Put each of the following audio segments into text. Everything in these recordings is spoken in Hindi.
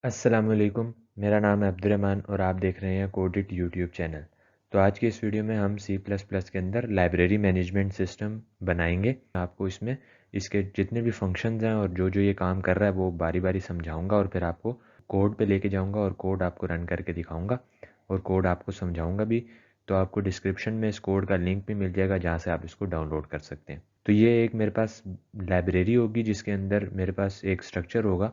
अस्सलामुअलैकुम। मेरा नाम है अब्दुर्रहमान और आप देख रहे हैं कोडिट यूट्यूब चैनल। तो आज की इस वीडियो में हम सी प्लस प्लस के अंदर लाइब्रेरी मैनेजमेंट सिस्टम बनाएंगे। आपको इसमें इसके जितने भी फंक्शंस हैं और जो जो ये काम कर रहा है वो बारी बारी समझाऊंगा और फिर आपको कोड पे लेके जाऊंगा और कोड आपको रन करके दिखाऊंगा और कोड आपको समझाऊंगा भी। तो आपको डिस्क्रिप्शन में इस कोड का लिंक भी मिल जाएगा जहाँ से आप इसको डाउनलोड कर सकते हैं। तो ये एक मेरे पास लाइब्रेरी होगी जिसके अंदर मेरे पास एक स्ट्रक्चर होगा।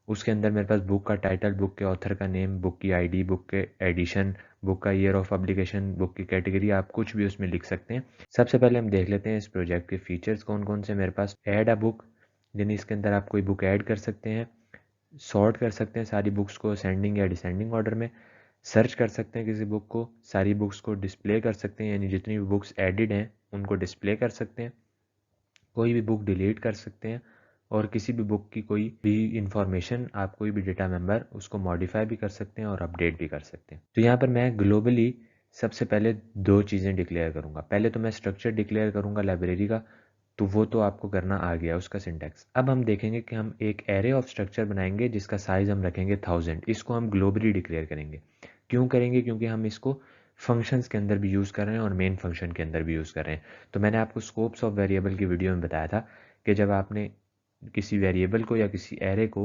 उसके अंदर मेरे पास बुक का टाइटल, बुक के ऑथर का नेम, बुक की आईडी, बुक के एडिशन, बुक का ईयर ऑफ पब्लिकेशन, बुक की कैटेगरी, आप कुछ भी उसमें लिख सकते हैं। सबसे पहले हम देख लेते हैं इस प्रोजेक्ट के फीचर्स कौन कौन से मेरे पास। ऐड अ बुक, यानी इसके अंदर आप कोई बुक ऐड कर सकते हैं, सॉर्ट कर सकते हैं सारी बुक्स को असेंडिंग या डिसेंडिंग ऑर्डर में, सर्च कर सकते हैं किसी बुक को, सारी बुक्स को डिस्प्ले कर सकते हैं, यानी जितनी भी बुक्स एडिड हैं उनको डिस्प्ले कर सकते हैं, कोई भी बुक डिलीट कर सकते हैं और किसी भी बुक की कोई भी इंफॉर्मेशन, आप कोई भी डेटा मेंबर उसको मॉडिफाई भी कर सकते हैं और अपडेट भी कर सकते हैं। तो यहाँ पर मैं ग्लोबली सबसे पहले दो चीज़ें डिक्लेयर करूँगा। पहले तो मैं स्ट्रक्चर डिक्लेयर करूँगा लाइब्रेरी का, तो वो तो आपको करना आ गया उसका सिंटैक्स। अब हम देखेंगे कि हम एक एरे ऑफ स्ट्रक्चर बनाएंगे जिसका साइज हम रखेंगे 1000। इसको हम ग्लोबली डिक्लेयर करेंगे। क्यों करेंगे? क्योंकि हम इसको फंक्शंस के अंदर भी यूज़ कर रहे हैं और मेन फंक्शन के अंदर भी यूज़ कर रहे हैं। तो मैंने आपको स्कोप्स ऑफ वेरिएबल की वीडियो में बताया था कि जब आपने किसी वेरिएबल को या किसी एरे को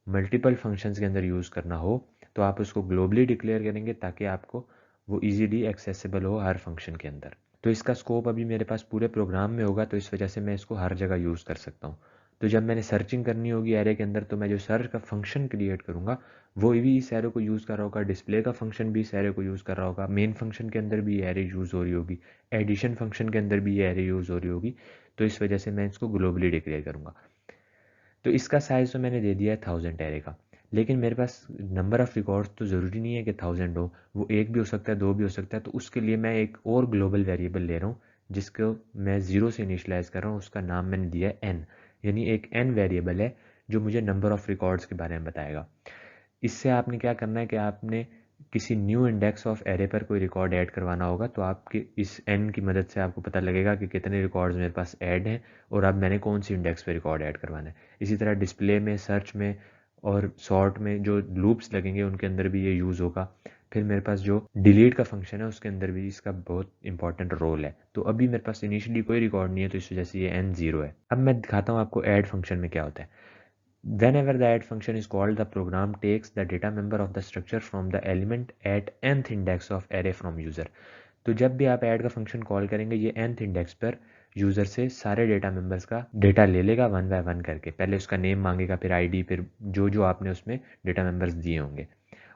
मल्टीपल फंक्शंस के अंदर यूज़ करना हो तो आप उसको ग्लोबली डिक्लेयर करेंगे ताकि आपको वो इजीली एक्सेसिबल हो हर फंक्शन के अंदर। तो इसका स्कोप अभी मेरे पास पूरे प्रोग्राम में होगा, तो इस वजह से मैं इसको हर जगह यूज़ कर सकता हूँ। तो जब मैंने सर्चिंग करनी होगी एरे के अंदर तो मैं जो सर्च का फंक्शन क्रिएट करूँगा वो भी इस एरे को यूज़ कर रहा होगा, डिस्प्ले का फंक्शन भी इस एरे को यूज़ कर रहा होगा, मेन फंक्शन के अंदर भी ये एरे यूज़ हो रही होगी, एडिशन फंक्शन के अंदर भी ये एरे यूज़ हो रही होगी। तो इस वजह से मैं इसको ग्लोबली डिक्लेयर करूँगा। तो इसका साइज़ तो मैंने दे दिया है 1000 एरे का, लेकिन मेरे पास नंबर ऑफ़ रिकॉर्ड्स तो ज़रूरी नहीं है कि 1000 हो, वो एक भी हो सकता है, दो भी हो सकता है। तो उसके लिए मैं एक और ग्लोबल वेरिएबल ले रहा हूँ जिसको मैं ज़ीरो से इनिशियलाइज़ कर रहा हूँ। उसका नाम मैंने दिया है एन, यानी एक एन वेरिएबल है जो मुझे नंबर ऑफ़ रिकॉर्ड्स के बारे में बताएगा। इससे आपने क्या करना है कि आपने किसी न्यू इंडेक्स ऑफ एरे पर कोई रिकॉर्ड ऐड करवाना होगा तो आपके इस एन की मदद से आपको पता लगेगा कि कितने रिकॉर्ड्स मेरे पास ऐड हैं और अब मैंने कौन सी इंडेक्स पे रिकॉर्ड ऐड करवाना है। इसी तरह डिस्प्ले में, सर्च में और सॉर्ट में जो लूप्स लगेंगे उनके अंदर भी ये यूज़ होगा। फिर मेरे पास जो डिलीट का फंक्शन है उसके अंदर भी इसका बहुत इंपॉर्टेंट रोल है। तो अभी मेरे पास इनिशियली कोई रिकॉर्ड नहीं है तो इस वजह से ये एन ज़ीरो है। अब मैं दिखाता हूँ आपको ऐड फंक्शन में क्या होता है। Whenever the add function is called, the program takes the data member of the structure from the element at nth index of array from user। तो जब भी आप ऐड का फंक्शन कॉल करेंगे ये nth इंडेक्स पर यूज़र से सारे डेटा मेंबर्स का डेटा ले लेगा वन बाय वन करके। पहले उसका नेम मांगेगा, फिर आईडी, फिर जो जो आपने उसमें डेटा मेंबर्स दिए होंगे।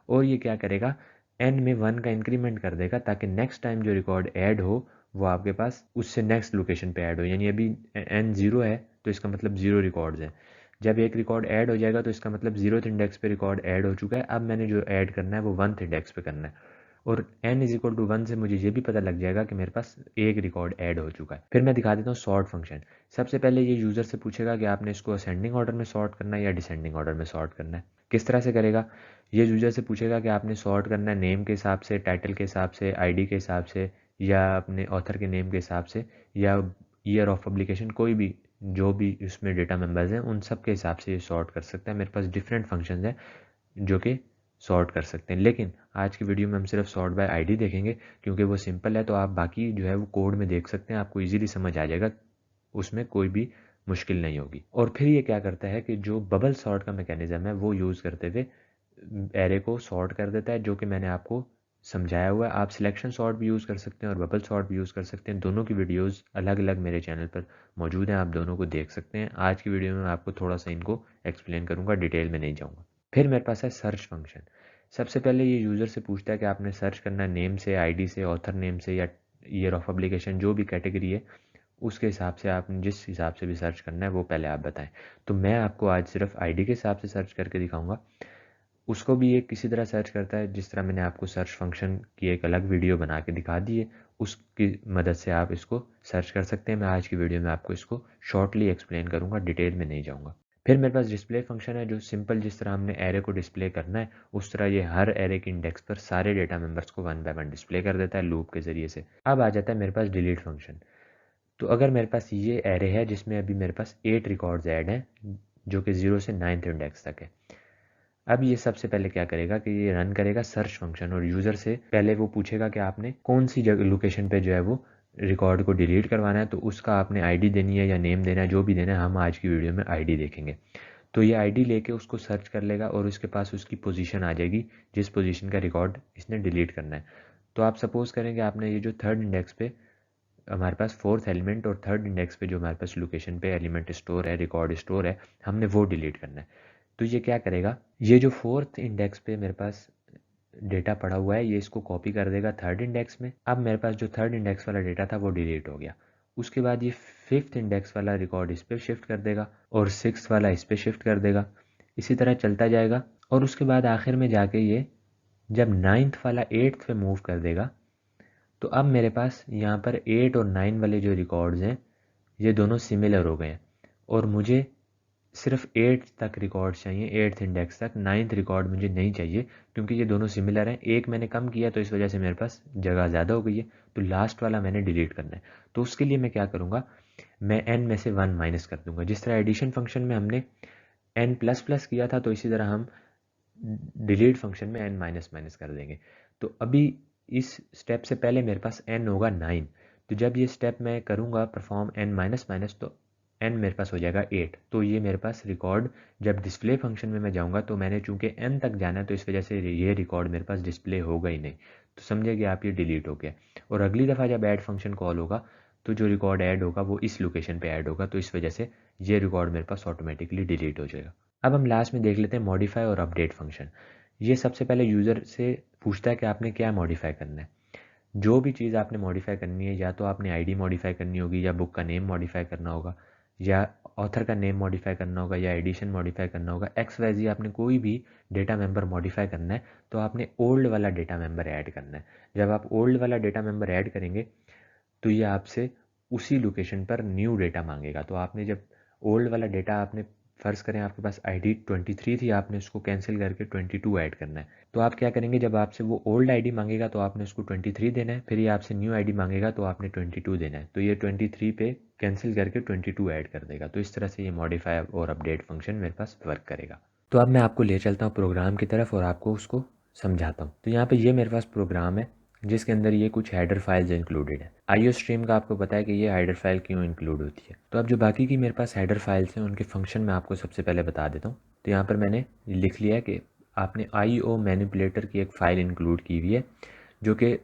और ये क्या करेगा, n में 1 का इंक्रीमेंट कर देगा ताकि नेक्स्ट टाइम जो रिकॉर्ड ऐड हो वो आपके पास उससे नेक्स्ट लोकेशन पे ऐड हो। यानी अभी n ज़ीरो है तो इसका मतलब ज़ीरो रिकॉर्ड्स हैं। जब एक रिकॉर्ड ऐड हो जाएगा तो इसका मतलब ज़ीरोथ इंडेक्स पे रिकॉर्ड ऐड हो चुका है। अब मैंने जो ऐड करना है वो 1th इंडेक्स पे करना है और n इज इक्वल टू 1 से मुझे ये भी पता लग जाएगा कि मेरे पास एक रिकॉर्ड ऐड हो चुका है। फिर मैं दिखा देता हूँ सॉर्ट फंक्शन। सबसे पहले ये यूज़र से पूछेगा कि आपने इसको असेंडिंग ऑर्डर में सॉर्ट करना है या डिसेंडिंग ऑर्डर में सॉर्ट करना है। किस तरह से करेगा, ये यूज़र से पूछेगा कि आपने सॉर्ट करना है नेम के हिसाब से, टाइटल के हिसाब से, आईडी के हिसाब से, या अपने ऑथर के नेम के हिसाब से, या ईयर ऑफ पब्लिकेशन, कोई भी जो भी उसमें डेटा मेंबर्स हैं उन सब के हिसाब से ये सॉर्ट कर सकता है। मेरे पास डिफरेंट फंक्शंस हैं जो कि सॉर्ट कर सकते हैं, लेकिन आज की वीडियो में हम सिर्फ सॉर्ट बाय आईडी देखेंगे क्योंकि वो सिंपल है। तो आप बाकी जो है वो कोड में देख सकते हैं, आपको इजीली समझ आ जाएगा, उसमें कोई भी मुश्किल नहीं होगी। और फिर ये क्या करता है कि जो बबल सॉर्ट का मैकेनिज्म है वो यूज़ करते हुए एरे को सॉर्ट कर देता है, जो कि मैंने आपको समझाया हुआ है। आप सिलेक्शन सॉर्ट भी यूज़ कर सकते हैं और बबल सॉर्ट भी यूज़ कर सकते हैं। दोनों की वीडियोस अलग अलग मेरे चैनल पर मौजूद हैं, आप दोनों को देख सकते हैं। आज की वीडियो में मैं आपको थोड़ा सा इनको एक्सप्लेन करूँगा, डिटेल में नहीं जाऊँगा। फिर मेरे पास है सर्च फंक्शन। सबसे पहले ये यूज़र से पूछता है कि आपने सर्च करना है नेम से, आईडी से, ऑथर नेम से, या ईयर ऑफ पब्लिकेशन, जो भी कैटेगरी है उसके हिसाब से आपने जिस हिसाब से भी सर्च करना है वो पहले आप बताएं। तो मैं आपको आज सिर्फ आईडी के हिसाब से सर्च करके दिखाऊंगा। उसको भी एक किसी तरह सर्च करता है जिस तरह मैंने आपको सर्च फंक्शन की एक अलग वीडियो बना के दिखा दी है, उसकी मदद से आप इसको सर्च कर सकते हैं। मैं आज की वीडियो में आपको इसको शॉर्टली एक्सप्लेन करूंगा, डिटेल में नहीं जाऊंगा। फिर मेरे पास डिस्प्ले फंक्शन है जो सिंपल, जिस तरह हमने एरे को डिस्प्ले करना है उस तरह ये हर एरे के इंडेक्स पर सारे डेटा मेंबर्स को वन बाय वन डिस्प्ले कर देता है लूप के ज़रिए से। अब आ जाता है मेरे पास डिलीट फंक्शन। तो अगर मेरे पास ये एरे है जिसमें अभी मेरे पास 8 रिकॉर्ड्स ऐड हैं जो कि 0 से 9th इंडेक्स तक है। अब ये सबसे पहले क्या करेगा कि ये रन करेगा सर्च फंक्शन, और यूज़र से पहले वो पूछेगा कि आपने कौन सी जगह लोकेशन पे जो है वो रिकॉर्ड को डिलीट करवाना है, तो उसका आपने आईडी देनी है या नेम देना है, जो भी देना है। हम आज की वीडियो में आईडी देखेंगे। तो ये आईडी लेके उसको सर्च कर लेगा और उसके पास उसकी पोजीशन आ जाएगी, जिस पोजीशन का रिकॉर्ड इसने डिलीट करना है। तो आप सपोज़ करें कि आपने ये जो थर्ड इंडेक्स पे हमारे पास फोर्थ एलिमेंट और थर्ड इंडेक्स पे जो हमारे पास लोकेशन पे एलिमेंट स्टोर है, रिकॉर्ड स्टोर है, हमने वो डिलीट करना है। तो ये क्या करेगा, ये जो फोर्थ इंडेक्स पे मेरे पास डेटा पड़ा हुआ है, ये इसको कॉपी कर देगा थर्ड इंडेक्स में। अब मेरे पास जो थर्ड इंडेक्स वाला डेटा था वो डिलीट हो गया। उसके बाद ये फिफ्थ इंडेक्स वाला रिकॉर्ड इस पर शिफ्ट कर देगा और सिक्स वाला इस पर शिफ्ट कर देगा। इसी तरह चलता जाएगा और उसके बाद आखिर में जाके ये जब नाइन्थ वाला एट्थ पे मूव कर देगा, तो अब मेरे पास यहाँ पर 8 और 9 वाले जो रिकॉर्ड्स हैं ये दोनों सिमिलर हो गए हैं, और मुझे सिर्फ 8 तक रिकॉर्ड चाहिए, 8th इंडेक्स तक। 9th रिकॉर्ड मुझे नहीं चाहिए क्योंकि ये दोनों सिमिलर हैं। एक मैंने कम किया तो इस वजह से मेरे पास जगह ज़्यादा हो गई है, तो लास्ट वाला मैंने डिलीट करना है। तो उसके लिए मैं क्या करूँगा, मैं n में से 1 माइनस कर दूंगा। जिस तरह एडिशन फंक्शन में हमने n प्लस प्लस किया था, तो इसी तरह हम डिलीट फंक्शन में n माइनस माइनस कर देंगे। तो अभी इस स्टेप से पहले मेरे पास n होगा 9। तो जब ये स्टेप मैं करूँगा परफॉर्म n माइनस माइनस, तो n मेरे पास हो जाएगा 8। तो ये मेरे पास रिकॉर्ड जब डिस्प्ले फंक्शन में मैं जाऊँगा, तो मैंने चूंकि n तक जाना है तो इस वजह से ये रिकॉर्ड मेरे पास डिस्प्ले होगा ही नहीं। तो समझिए कि आप ये डिलीट हो गया। और अगली दफ़ा जब ऐड फंक्शन कॉल होगा तो जो रिकॉर्ड ऐड होगा वो इस लोकेशन पे ऐड होगा, तो इस वजह से ये रिकॉर्ड मेरे पास ऑटोमेटिकली डिलीट हो जाएगा। अब हम लास्ट में देख लेते हैं मॉडिफाई और अपडेट फंक्शन। ये सबसे पहले यूज़र से पूछता है कि आपने क्या मॉडिफाई करना है। जो भी चीज़ आपने मॉडिफाई करनी है, या तो आपने आईडी मॉडिफाई करनी होगी, या बुक का नेम मॉडिफाई करना होगा, या ऑथर का नेम मॉडिफाई करना होगा, या एडिशन मॉडिफाई करना होगा, एक्स वाई जी आपने कोई भी डेटा मेंबर मॉडिफाई करना है, तो आपने ओल्ड वाला डेटा मेंबर ऐड करना है। जब आप ओल्ड वाला डेटा मेंबर ऐड करेंगे तो ये आपसे उसी लोकेशन पर न्यू डेटा मांगेगा। तो आपने जब ओल्ड वाला डेटा आपने फ़र्ज़ करें आपके पास आईडी 23 थी, आपने उसको कैंसिल करके 22 ऐड करना है। तो आप क्या करेंगे, जब आपसे वो ओल्ड आईडी मांगेगा तो आपने उसको 23 देना है, फिर ये आपसे न्यू आईडी मांगेगा तो आपने 22 देना है। तो ये 23 पे कैंसिल करके 22 ऐड कर देगा। तो इस तरह से ये मॉडिफाई और अपडेट फंक्शन मेरे पास वर्क करेगा। तो अब मैं आपको ले चलता हूँ प्रोग्राम की तरफ और आपको उसको समझाता हूँ। तो यहाँ पे ये मेरे पास प्रोग्राम है जिसके अंदर ये कुछ हेडर फाइल्स इंक्लूडेड है। आईओ स्ट्रीम का आपको पता है कि ये हेडर फाइल क्यों इंक्लूड होती है। तो अब जो बाकी की मेरे पास हेडर फाइल्स हैं उनके फंक्शन मैं आपको सबसे पहले बता देता हूँ। तो यहाँ पर मैंने लिख लिया है कि आपने आईओ मैनिपुलेटर की एक फ़ाइल इंक्लूड की हुई है, जो कि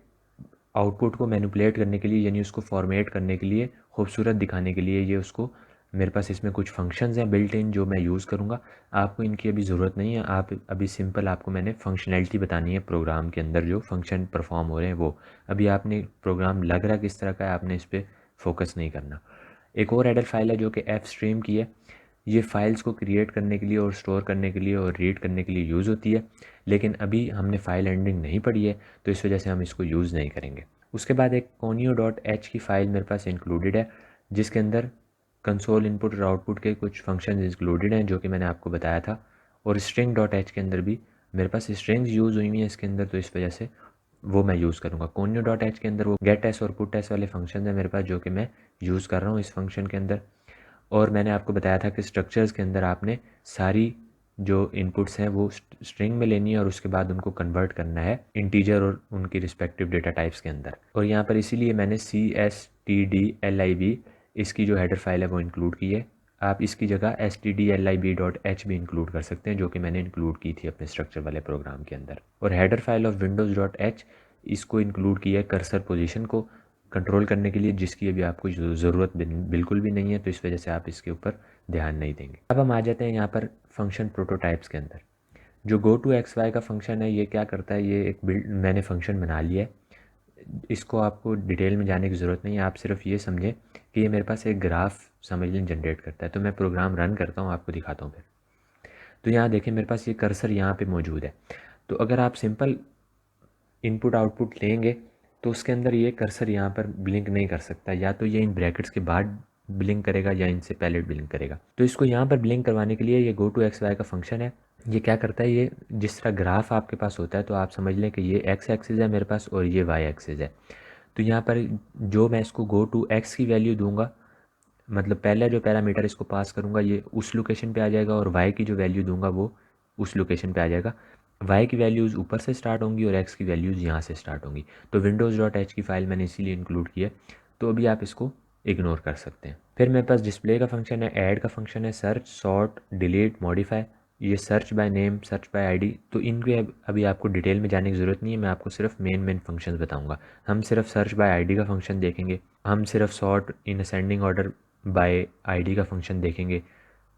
आउटपुट को मैनिपुलेट करने के लिए, यानी उसको फॉर्मेट करने के लिए, खूबसूरत दिखाने के लिए, ये उसको मेरे पास इसमें कुछ फंक्शंस हैं बिल्ट इन जो मैं यूज़ करूँगा। आपको इनकी अभी ज़रूरत नहीं है, आप अभी सिंपल आपको मैंने फंक्शनैलिटी बतानी है प्रोग्राम के अंदर जो फंक्शन परफॉर्म हो रहे हैं वो। अभी आपने प्रोग्राम लग रहा किस तरह का है, आपने इस पर फोकस नहीं करना। एक और हेडर फाइल है जो कि एफ स्ट्रीम की है। ये फाइल्स को क्रिएट करने के लिए और स्टोर करने के लिए और रीड करने के लिए यूज़ होती है, लेकिन अभी हमने फाइल एंडिंग नहीं पढ़ी है तो इस वजह से हम इसको यूज़ नहीं करेंगे। उसके बाद एक conio.h की फ़ाइल मेरे पास इंक्लूडेड है, जिसके अंदर कंसोल इनपुट और आउटपुट के कुछ फंक्शन इंक्लूडेड हैं जो कि मैंने आपको बताया था। और string.h के अंदर भी मेरे पास स्ट्रिंग्स यूज़ हुई हैं इसके अंदर, तो इस वजह से वो मैं यूज़ करूँगा। conio.h के अंदर वो get s और put s वाले फंक्शन हैं मेरे पास जो कि मैं यूज़ कर रहा हूँ इस फंक्शन के अंदर। और मैंने आपको बताया था कि स्ट्रक्चर्स के अंदर आपने सारी जो इनपुट्स हैं वो स्ट्रिंग में लेनी है और उसके बाद उनको कन्वर्ट करना है इंटीजर और उनकी रिस्पेक्टिव डेटा टाइप्स के अंदर। और यहाँ पर इसीलिए मैंने CSTDLIB इसकी जो हेडर फाइल है वो इंक्लूड की है। आप इसकी जगह stdlib.h भी इंक्लूड कर सकते हैं, जो कि मैंने इंक्लूड की थी अपने स्ट्रक्चर वाले प्रोग्राम के अंदर। और हेडर फाइल ऑफ windows.h इसको इंक्लूड किया है कर्सर पोजीशन को कंट्रोल करने के लिए, जिसकी अभी आपको ज़रूरत बिल्कुल भी नहीं है, तो इस वजह से आप इसके ऊपर ध्यान नहीं देंगे। अब हम आ जाते हैं यहाँ पर फंक्शन प्रोटोटाइप्स के अंदर। जो गो टू एक्स वाई का फंक्शन है ये क्या करता है, ये एक बिल्ड मैंने फंक्शन बना लिया है, इसको आपको डिटेल में जाने की ज़रूरत नहीं है। आप सिर्फ ये समझें कि ये मेरे पास एक ग्राफ समझ लें जनरेट करता है। तो मैं प्रोग्राम रन करता हूँ, आपको दिखाता हूँ फिर। तो यहाँ देखें मेरे पास ये कर्सर यहाँ पे मौजूद है। तो अगर आप सिंपल इनपुट आउटपुट लेंगे तो उसके अंदर ये कर्सर यहाँ पर ब्लिंक नहीं कर सकता, या तो ये इन ब्रैकेट्स के बाद ब्लिंक करेगा या इनसे पहले ब्लिंक करेगा। तो इसको यहाँ पर ब्लिंक करवाने के लिए ये गो टू एक्स वाई का फंक्शन है। ये क्या करता है, ये जिस तरह ग्राफ आपके पास होता है तो आप समझ लें कि ये एक्स एक्सिस है मेरे पास और ये वाई एक्सिस है। तो यहाँ पर जो मैं इसको गो टू एक्स की वैल्यू दूंगा, मतलब पहला जो पैरामीटर इसको पास करूँगा ये उस लोकेशन पे आ जाएगा, और वाई की जो वैल्यू दूंगा वो उस लोकेशन पे आ जाएगा। y की वैल्यूज़ ऊपर से स्टार्ट होंगी और x की वैल्यूज़ यहाँ से स्टार्ट होंगी। तो windows.h की फ़ाइल मैंने इसीलिए इंक्लूड की है, तो अभी आप इसको इग्नोर कर सकते हैं। फिर मेरे पास डिस्प्ले का फंक्शन है, ऐड का फंक्शन है, सर्च, सॉर्ट, डिलीट, मॉडिफाई, ये search by name, search by ID. तो इनके अभी आपको डिटेल में जाने की ज़रूरत नहीं है, मैं आपको सिर्फ मेन फंक्शंस बताऊंगा। हम सिर्फ सर्च बाय आईडी का फंक्शन देखेंगे, हम सिर्फ sort in ascending order by ID का फंक्शन देखेंगे,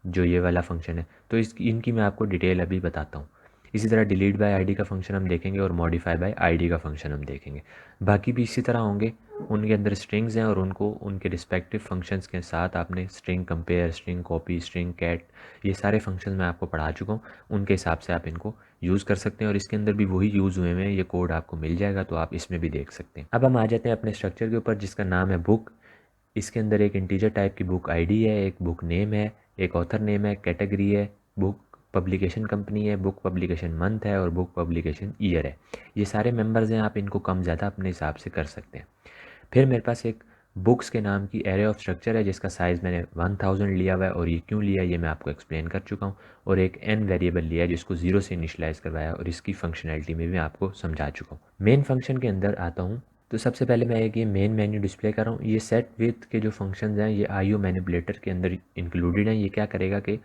जो ये वाला फंक्शन है। तो इनकी मैं आपको डिटेल अभी बताता हूँ। इसी तरह डिलीट बाय आईडी का फंक्शन हम देखेंगे और मॉडिफाई बाय आईडी का फंक्शन हम देखेंगे। बाकी भी इसी तरह होंगे, उनके अंदर स्ट्रिंग्स हैं और उनको उनके रिस्पेक्टिव फंक्शंस के साथ आपने string compare, string copy, string cat, ये सारे फंक्शन मैं आपको पढ़ा चुका हूँ। उनके हिसाब से आप इनको यूज़ कर सकते हैं और इसके अंदर भी वही यूज़ हुए हैं, ये कोड आपको मिल जाएगा, तो आप इसमें भी देख सकते हैं। अब हम आ जाते हैं अपने स्ट्रक्चर के ऊपर, जिसका नाम है बुक। इसके अंदर एक इंटीजर टाइप की बुक आईडी है, एक बुक नेम है, एक ऑथर नेम है, कैटेगरी है, बुक पब्लिकेशन कंपनी है, बुक पब्लिकेशन मंथ है और बुक पब्लिकेशन ईयर है। ये सारे मेंबर्स हैं, आप इनको कम ज़्यादा अपने हिसाब से कर सकते हैं। फिर मेरे पास एक बुक्स के नाम की एरे ऑफ स्ट्रक्चर है, जिसका साइज़ मैंने 1000 लिया हुआ है और ये क्यों लिया ये मैं आपको एक्सप्लेन कर चुका हूँ। और एक n वेरिएबल लिया है जिसको 0 से इनिशलाइज करवाया और इसकी फंक्शनैलिटी में भी आपको समझा चुका हूँ। मेन फंक्शन के अंदर आता हूँ, तो सबसे पहले मैं एक ये मेन मेन्यू डिस्प्ले कर रहा हूँ। ये सेट विथ के जो फंक्शंस हैं ये IO मैनिपुलेटर के अंदर इंक्लूडेड हैं। ये क्या करेगा कि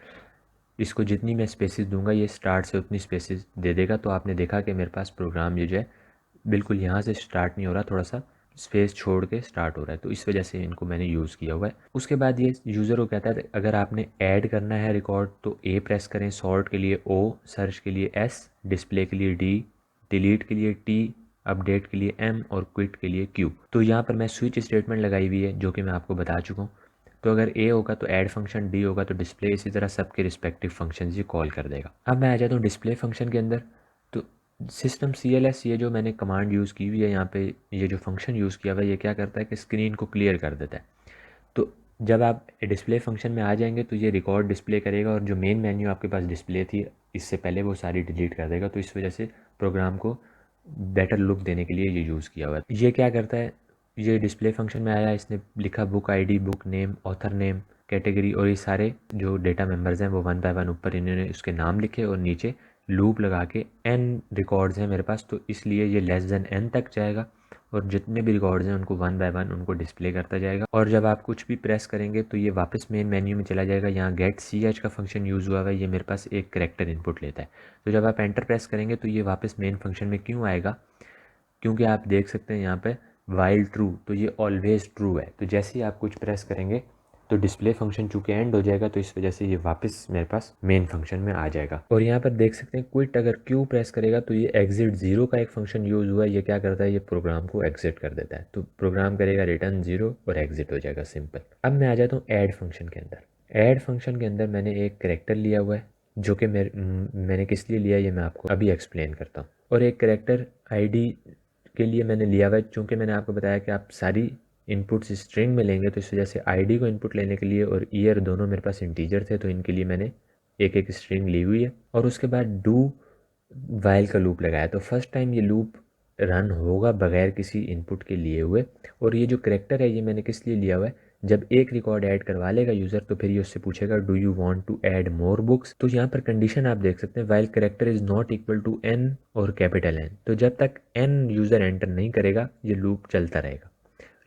इसको जितनी मैं स्पेसिस दूंगा ये स्टार्ट से उतनी स्पेसिस दे देगा। तो आपने देखा कि मेरे पास प्रोग्राम ये जो है बिल्कुल यहाँ से स्टार्ट नहीं हो रहा, थोड़ा सा स्पेस छोड़ के स्टार्ट हो रहा है, तो इस वजह से इनको मैंने यूज़ किया हुआ है। उसके बाद ये यूज़र को कहता है अगर आपने ऐड करना है रिकॉर्ड तो A प्रेस करें, सॉर्ट के लिए O, सर्च के लिए S, डिस्प्ले के लिए D, डिलीट के लिए T, अपडेट के लिए M और क्विट के लिए Q। तो यहाँ पर मैं स्विच स्टेटमेंट लगाई हुई है जो कि मैं आपको बता चुका हूँ। तो अगर A होगा तो ऐड फंक्शन, D होगा तो डिस्प्ले, इसी तरह सबके रिस्पेक्टिव फंक्शन ये कॉल कर देगा। अब मैं आ जाता हूँ डिस्प्ले फंक्शन के अंदर। तो सिस्टम CLS, ये जो मैंने कमांड यूज़ की हुई है यहाँ पे, ये जो फंक्शन यूज़ किया हुआ है, ये क्या करता है कि स्क्रीन को क्लियर कर देता है। तो जब आप डिस्प्ले फंक्शन में आ जाएंगे तो ये रिकॉर्ड डिस्प्ले करेगा और जो मेन मेन्यू आपके पास डिस्प्ले थी इससे पहले वो सारी डिलीट कर देगा। तो इस वजह से प्रोग्राम को बेटर लुक देने के लिए ये यूज़ किया हुआ है। ये क्या करता है, ये डिस्प्ले फंक्शन में आया, इसने लिखा book ID, book name, author name, category और ये सारे जो डेटा मेंबर्स हैं वो वन बाय वन ऊपर इन्होंने उसके नाम लिखे और नीचे लूप लगा के n रिकॉर्ड्स हैं मेरे पास, तो इसलिए ये लेस देन n तक जाएगा और जितने भी रिकॉर्ड्स हैं उनको वन बाय वन उनको डिस्प्ले करता जाएगा। और जब आप कुछ भी प्रेस करेंगे तो ये वापस मेन मेन्यू में चला जाएगा। यहाँ गेट CH का फंक्शन यूज़ हुआ है, ये मेरे पास एक करेक्टर इनपुट लेता है। तो जब आप एंटर प्रेस करेंगे तो ये वापस मेन फंक्शन में क्यों आएगा, क्योंकि आप देख सकते हैं यहाँ पे वाइल ट्रू, तो ये ऑलवेज ट्रू है। तो जैसे ही आप कुछ प्रेस करेंगे तो डिस्प्ले फंक्शन चूँकि एंड हो जाएगा, तो इस वजह से ये वापस मेरे पास मेन फंक्शन में आ जाएगा। और यहाँ पर देख सकते हैं क्विट अगर क्यू प्रेस करेगा तो ये एग्जिट 0 का एक फंक्शन यूज़ हुआ है। ये क्या करता है, ये प्रोग्राम को एग्जिट कर देता है। तो प्रोग्राम करेगा रिटर्न 0 और एग्जिट हो जाएगा, सिंपल। अब मैं आ जाता हूँ ऐड फंक्शन के अंदर। ऐड फंक्शन के अंदर मैंने एक करेक्टर लिया हुआ है, जो कि मैंने किस लिए लिया ये मैं आपको अभी एक्सप्लेन करता हूँ। और एक करेक्टर ID के लिए मैंने लिया हुआ है, चूँकि मैंने आपको बताया कि आप सारी इनपुट्स स्ट्रिंग में लेंगे, तो इस वजह से आईडी को इनपुट लेने के लिए और ईयर दोनों मेरे पास इंटीजर थे, तो इनके लिए मैंने एक एक स्ट्रिंग ली हुई है। और उसके बाद डू वाइल का लूप लगाया, तो फर्स्ट टाइम ये लूप रन होगा बगैर किसी इनपुट के लिए हुए। और ये जो करेक्टर है ये मैंने किस लिए लिया हुआ है, जब एक रिकॉर्ड ऐड करवा लेगा यूज़र तो फिर ये उससे पूछेगा do you want to add more books. तो यहाँ पर कंडीशन आप देख सकते हैं, while character is not equal to n और कैपिटल N। तो जब तक n यूज़र एंटर नहीं करेगा ये लूप चलता रहेगा।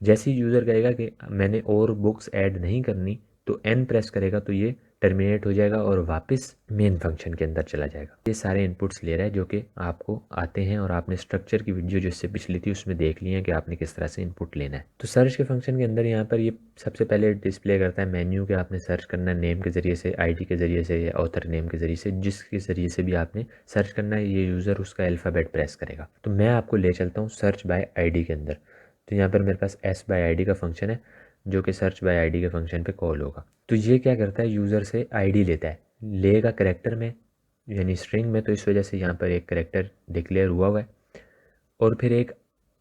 जैसे ही यूज़र कहेगा कि मैंने और बुक्स ऐड नहीं करनी तो n प्रेस करेगा तो ये टर्मिनेट हो जाएगा और वापस मेन फंक्शन के अंदर चला जाएगा। ये सारे इनपुट्स ले रहा है जो कि आपको आते हैं और आपने स्ट्रक्चर की वीडियो जो इससे पिछली थी उसमें देख ली है कि आपने किस तरह से इनपुट लेना है। तो सर्च के फंक्शन के अंदर यहाँ पर ये सबसे पहले डिस्प्ले करता है मेन्यू के आपने सर्च करना है नेम के ज़रिए से, ID के ज़रिए से या ऑथर नेम के ज़रिए से, जिसके ज़रिए से भी आपने सर्च करना है ये यूज़र उसका अल्फ़ाबेट प्रेस करेगा। तो मैं आपको ले चलता हूँ सर्च बाय ID के अंदर। तो यहाँ पर मेरे पास S बाय ID का फंक्शन है जो कि सर्च बाय ID के फंक्शन पे कॉल होगा। तो ये क्या करता है, यूज़र से ID लेता है, लेगा करेक्टर में यानी स्ट्रिंग में, तो इस वजह से यहाँ पर एक करेक्टर डिक्लेयर हुआ है। और फिर एक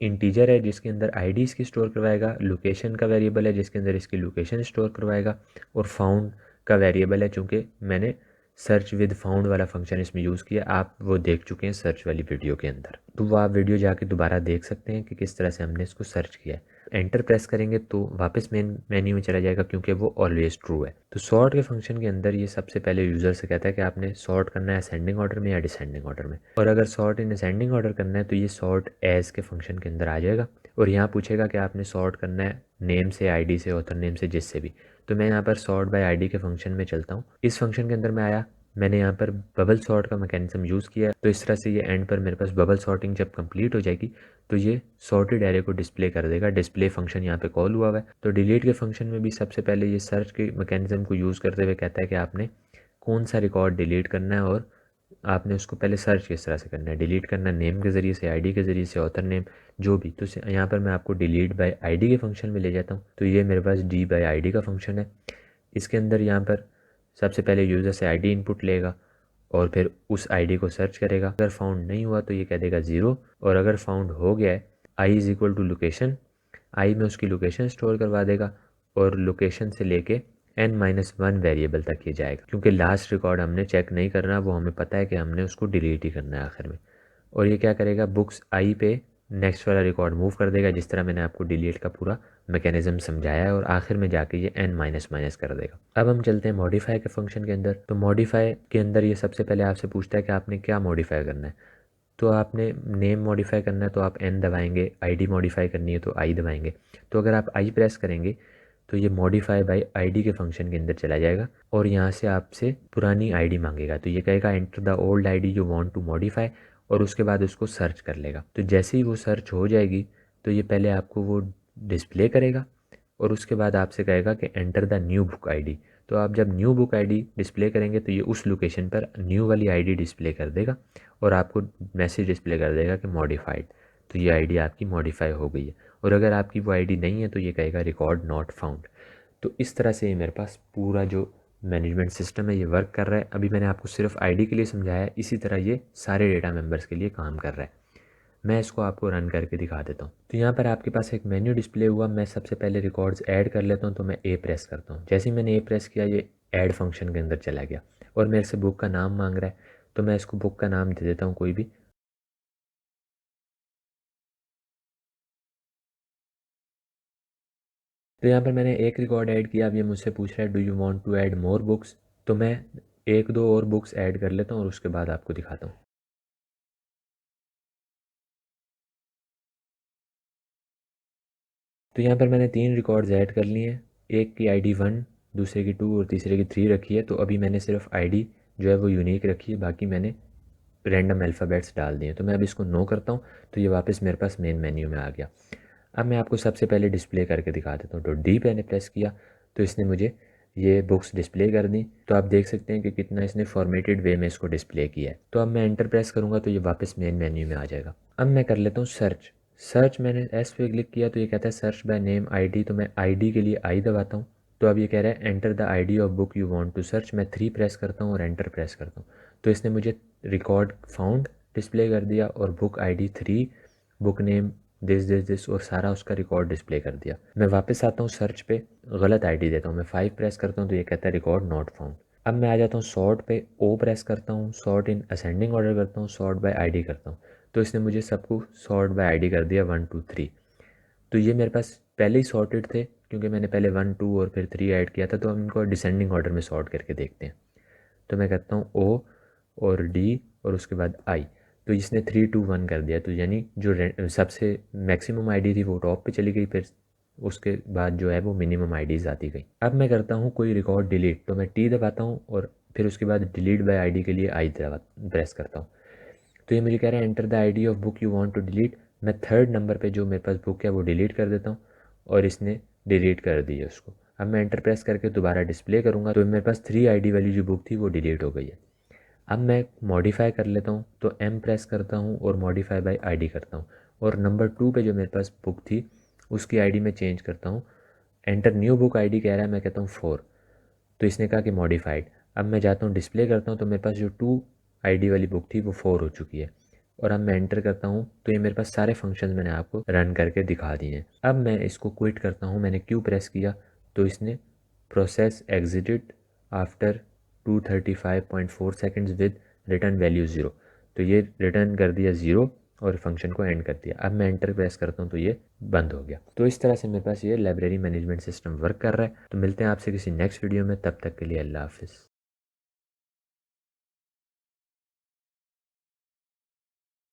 इंटीजर है जिसके अंदर ID इसकी स्टोर करवाएगा, लोकेशन का वेरिएबल है जिसके अंदर इसकी लोकेशन स्टोर करवाएगा, और फाउंड का वेरिएबल है चूँकि मैंने सर्च विद फाउंड वाला फंक्शन इसमें यूज़ किया, आप वो देख चुके हैं सर्च वाली वीडियो के अंदर। तो वो आप वीडियो जाके दोबारा देख सकते हैं कि किस तरह से हमने इसको सर्च किया है। एंटर प्रेस करेंगे तो वापस मेन मेन्यू में चला जाएगा क्योंकि वो ऑलवेज ट्रू है। तो सॉर्ट के फंक्शन के अंदर ये सबसे पहले यूज़र से कहता है कि आपने सॉर्ट करना है असेंडिंग ऑर्डर में या डिसेंडिंग ऑर्डर में, और अगर सॉर्ट इन असेंडिंग ऑर्डर करना है तो ये सॉर्ट एज के फंक्शन के अंदर आ जाएगा और यहाँ पूछेगा कि आपने सॉर्ट करना है नेम से, आईडी से, ऑथर नेम से, जिससे भी। तो मैं यहाँ पर सॉर्ट बाय आईडी के फंक्शन में चलता हूँ। इस फंक्शन के अंदर मैं आया, मैंने यहाँ पर बबल सॉर्ट का मैकेनिज्म यूज़ किया, तो इस तरह से ये एंड पर मेरे पास बबल सॉर्टिंग जब कंप्लीट हो जाएगी तो ये सॉर्टेड एरे को डिस्प्ले कर देगा। डिस्प्ले फंक्शन यहाँ पे कॉल हुआ है। तो डिलीट के फंक्शन में भी सबसे पहले ये सर्च के मैकेनिज्म को यूज़ करते हुए कहता है कि आपने कौन सा रिकॉर्ड डिलीट करना है और आपने उसको पहले सर्च किस तरह से करना है। डिलीट करना नेम के ज़रिए से, आईडी के ज़रिए से, ऑथर नेम, जो भी। तो यहाँ पर मैं आपको डिलीट बाय आईडी के फंक्शन में ले जाता हूँ। तो ये मेरे पास डी बाय आईडी का फंक्शन है। इसके अंदर यहाँ पर सबसे पहले यूज़र से आईडी इनपुट लेगा और फिर उस आईडी को सर्च करेगा। अगर फाउंड नहीं हुआ तो ये कह देगा 0, और अगर फाउंड हो गया है I is equal to location, आई में उसकी लोकेशन स्टोर करवा देगा और लोकेशन से लेके n-1 वेरिएबल तक ये जाएगा, क्योंकि लास्ट रिकॉर्ड हमने चेक नहीं करना, वो हमें पता है कि हमने उसको डिलीट ही करना है आखिर में। और ये क्या करेगा, बुक्स आई पे नेक्स्ट वाला रिकॉर्ड मूव कर देगा, जिस तरह मैंने आपको डिलीट का पूरा मैकेनिज्म समझाया है, और आखिर में जाके ये n-1 कर देगा। अब हम चलते हैं मॉडिफाई के फंक्शन के अंदर। तो मॉडिफाई के अंदर ये सबसे पहले आपसे पूछता है कि आपने क्या मॉडिफाई करना है। तो आपने नेम मॉडिफाई करना है तो आप n दबाएंगे, आईडी मॉडिफाई करनी है तो आई दबाएंगे। तो अगर आप आई प्रेस करेंगे तो ये मॉडिफाई बाय आईडी के फंक्शन के अंदर चला जाएगा और यहाँ से आपसे पुरानी आईडी मांगेगा। तो ये कहेगा enter the old ID you want to modify, और उसके बाद उसको सर्च कर लेगा। तो जैसे ही वो सर्च हो जाएगी तो ये पहले आपको वो डिस्प्ले करेगा और उसके बाद आपसे कहेगा कि enter the new book ID. तो आप जब न्यू बुक आईडी डिस्प्ले करेंगे तो ये उस लोकेशन पर न्यू वाली आईडी डिस्प्ले कर देगा और आपको मैसेज डिस्प्ले कर देगा कि मॉडिफाइड। तो ये आईडी आपकी मॉडिफाई हो गई है, और अगर आपकी वो आईडी नहीं है तो ये कहेगा रिकॉर्ड नॉट फाउंड। तो इस तरह से ये मेरे पास पूरा जो मैनेजमेंट सिस्टम है ये वर्क कर रहा है। अभी मैंने आपको सिर्फ आईडी के लिए समझाया है, इसी तरह ये सारे डेटा मेंबर्स के लिए काम कर रहा है। मैं इसको आपको रन करके दिखा देता हूँ। तो यहाँ पर आपके पास एक मेन्यू डिस्प्ले हुआ। मैं सबसे पहले रिकॉर्ड्स ऐड कर लेता हूँ, तो मैं ए प्रेस करता हूँ। जैसे ही मैंने ए प्रेस किया ये ऐड फंक्शन के अंदर चला गया और मेरे से बुक का नाम मांग रहा है, तो मैं इसको बुक का नाम दे देता हूँ कोई भी। तो यहाँ पर मैंने एक रिकॉर्ड ऐड किया। अब ये मुझसे पूछ रहा है do you want to add more books, तो मैं एक दो और बुक्स ऐड कर लेता हूँ और उसके बाद आपको दिखाता हूँ। तो यहाँ पर मैंने 3 रिकॉर्ड्स ऐड कर लिए हैं। एक की आईडी 1, दूसरे की 2 और तीसरे की 3 रखी है। तो अभी मैंने सिर्फ आईडी जो है वो यूनिक रखी है, बाकी मैंने रैंडम अल्फ़ाबेट्स डाल दिए। तो मैं अब इसको नो करता हूँ तो ये वापस मेरे पास मेन मेन्यू में आ गया। अब मैं आपको सबसे पहले डिस्प्ले करके दिखा देता हूँ। तो डी मैंने प्रेस किया तो इसने मुझे ये बुक्स डिस्प्ले कर दी। तो आप देख सकते हैं कि कितना इसने फॉर्मेटेड वे में इसको डिस्प्ले किया है। तो अब मैं एंटर प्रेस करूँगा तो ये वापस मेन मेन्यू में आ जाएगा। अब मैं कर लेता हूँ सर्च। सर्च मैंने एस पे क्लिक किया तो ये कहता है सर्च बाय नेम आईडी, तो मैं आईडी के लिए आई दबाता हूँ। तो अब ये कह रहा है enter the ID of book you want to search. मैं 3 प्रेस करता हूँ और एंटर प्रेस करता हूँ, तो इसने मुझे रिकॉर्ड फाउंड डिस्प्ले कर दिया और book ID 3, book name this और सारा उसका रिकॉर्ड डिस्प्ले कर दिया। मैं वापस आता हूँ सर्च पे, गलत आईडी देता हूँ, मैं 5 प्रेस करता हूँ तो ये कहता है रिकॉर्ड नॉट फाउंड। अब मैं आ जाता हूँ सॉर्ट पे, ओ प्रेस करता हूँ, सॉर्ट इन असेंडिंग ऑर्डर करता हूँ, सॉर्ट बाय आईडी करता हूँ। तो इसने मुझे सबको सॉर्ट बाय आईडी कर दिया 1 2 3। तो ये मेरे पास पहले ही सॉर्टेड थे क्योंकि मैंने पहले 1 2 और फिर 3 ऐड किया था। तो हम इनको डिसेंडिंग ऑर्डर में सॉर्ट करके देखते हैं। तो मैं कहता हूँ ओ और डी और उसके बाद आई। तो इसने 3 2 1 कर दिया। तो यानी जो सबसे मैक्सिमम आईडी थी वो टॉप पे चली गई, फिर उसके बाद जो है वो मिनिमम आईडीज़ आती गई। अब मैं करता हूँ कोई रिकॉर्ड डिलीट, तो मैं टी दबाता हूँ और फिर उसके बाद डिलीट बाय आईडी के लिए आई दबा प्रेस करता हूँ। तो ये मुझे कह रहा है enter the ID of book you want to delete. मैं थर्ड नंबर पे जो मेरे पास बुक है वो डिलीट कर देता हूँ और इसने डिलीट कर दी है उसको। अब मैं एंटर प्रेस करके दोबारा डिस्प्ले करूँगा तो मेरे पास 3 आईडी वाली जो बुक थी वो डिलीट हो गई है। अब मैं मॉडिफाई कर लेता हूँ, तो एम प्रेस करता हूँ और मॉडिफाई बाय आईडी करता हूँ और नंबर 2 पे जो मेरे पास बुक थी उसकी आईडी में चेंज करता हूँ। एंटर न्यू बुक आईडी कह रहा है, मैं कहता हूँ 4। तो इसने कहा कि मॉडिफाइड। अब मैं जाता हूँ डिस्प्ले करता हूँ तो मेरे पास जो 2 आईडी वाली बुक थी वो 4 हो चुकी है। और अब मैं एंटर करता हूँ तो ये मेरे पास सारे फंक्शंस मैंने आपको रन करके दिखा दिए हैं। अब मैं इसको क्विट करता हूँ। मैंने क्यू प्रेस किया तो इसने process exerted after 235.4 seconds with return value 0। तो ये रिटर्न कर दिया 0 और फंक्शन को एंड कर दिया। अब मैं एंटर प्रेस करता हूँ तो ये बंद हो गया। तो इस तरह से मेरे पास ये लाइब्रेरी मैनेजमेंट सिस्टम वर्क कर रहा है। तो मिलते हैं आपसे किसी नेक्स्ट वीडियो में, तब तक के लिए अल्लाह हाफिज़।